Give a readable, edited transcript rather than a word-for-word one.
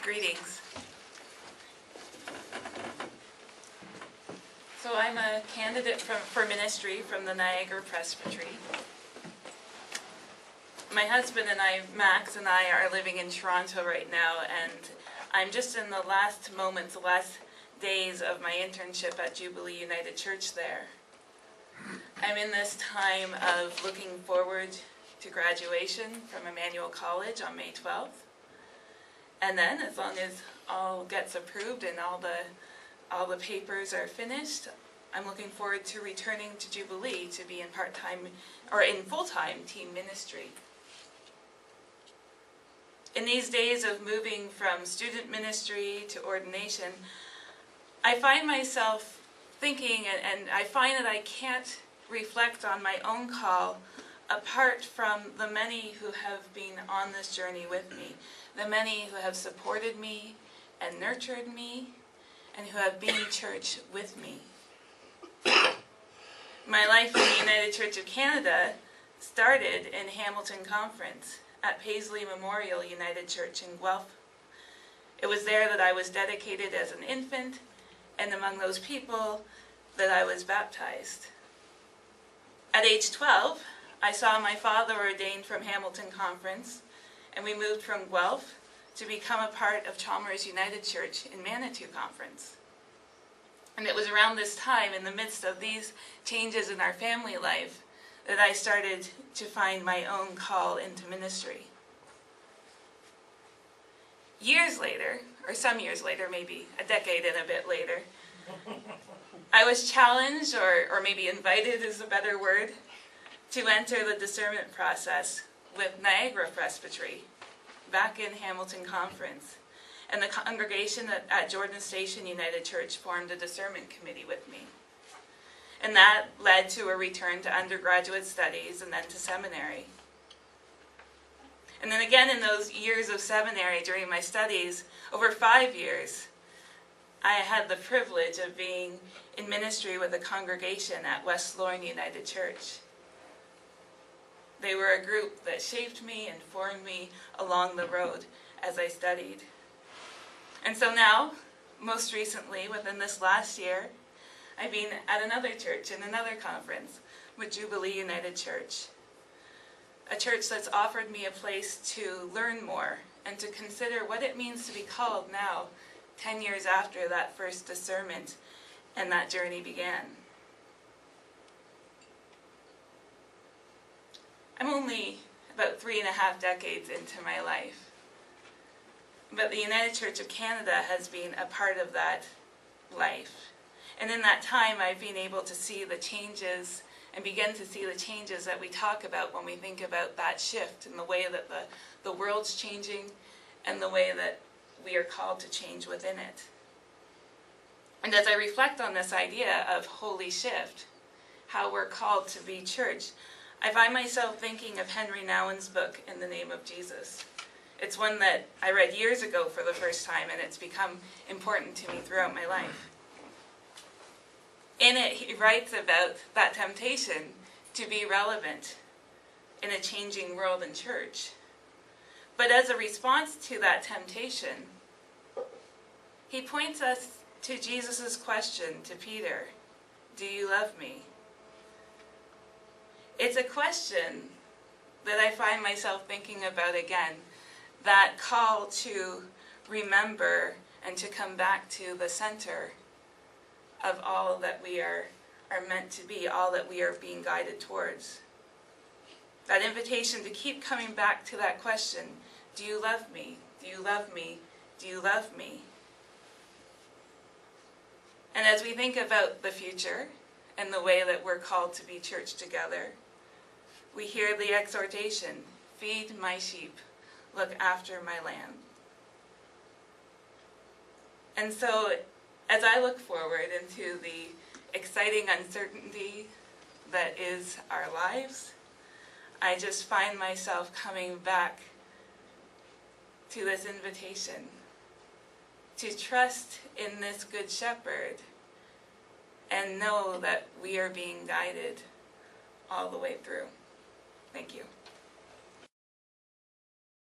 Greetings. So I'm a candidate for ministry from the Niagara Presbytery. My husband and I, Max and I, are living in Toronto right now, and I'm just in the last moments, the last days of my internship at Jubilee United Church there. I'm in this time of looking forward to graduation from Emmanuel College on May 12th. And then, as long as all gets approved and all the papers are finished, I'm looking forward to returning to Jubilee to be in part-time or in full-time team ministry. In these days of moving from student ministry to ordination, I find myself thinking, and I find that I can't reflect on my own call apart from the many who have been on this journey with me, the many who have supported me and nurtured me, and who have been church with me. My life in the United Church of Canada started in Hamilton Conference at Paisley Memorial United Church in Guelph. It was there that I was dedicated as an infant, and among those people that I was baptized. At age 12, I saw my father ordained from Hamilton Conference, and we moved from Guelph to become a part of Chalmers United Church in Manitou Conference. And it was around this time, in the midst of these changes in our family life, that I started to find my own call into ministry. Years later, or some years later, maybe a decade and a bit later, I was challenged, or maybe invited is a better word, to enter the discernment process with Niagara Presbytery back in Hamilton Conference. And the congregation at Jordan Station United Church formed a discernment committee with me. And that led to a return to undergraduate studies and then to seminary. And then again in those years of seminary during my studies, over 5 years, I had the privilege of being in ministry with a congregation at West Lorne United Church. They were a group that shaped me and formed me along the road as I studied. And so now, most recently, within this last year, I've been at another church in another conference with Jubilee United Church. A church that's offered me a place to learn more and to consider what it means to be called now, 10 years after that first discernment and that journey began. I'm only about 3.5 decades into my life, but the United Church of Canada has been a part of that life. And in that time, I've been able to see the changes and begin to see the changes that we talk about when we think about that shift in the way that the world's changing and the way that we are called to change within it. And as I reflect on this idea of holy shift, how we're called to be church, I find myself thinking of Henry Nouwen's book, In the Name of Jesus. It's one that I read years ago for the first time, and it's become important to me throughout my life. In it, he writes about that temptation to be relevant in a changing world and church. But as a response to that temptation, he points us to Jesus' question to Peter, "Do you love me?" It's a question that I find myself thinking about again, that call to remember and to come back to the center of all that we are meant to be, all that we are being guided towards. That invitation to keep coming back to that question, do you love me? Do you love me? Do you love me? And as we think about the future and the way that we're called to be church together, we hear the exhortation, feed my sheep, look after my lamb. And so, as I look forward into the exciting uncertainty that is our lives, I just find myself coming back to this invitation to trust in this Good Shepherd and know that we are being guided all the way through. Thank you.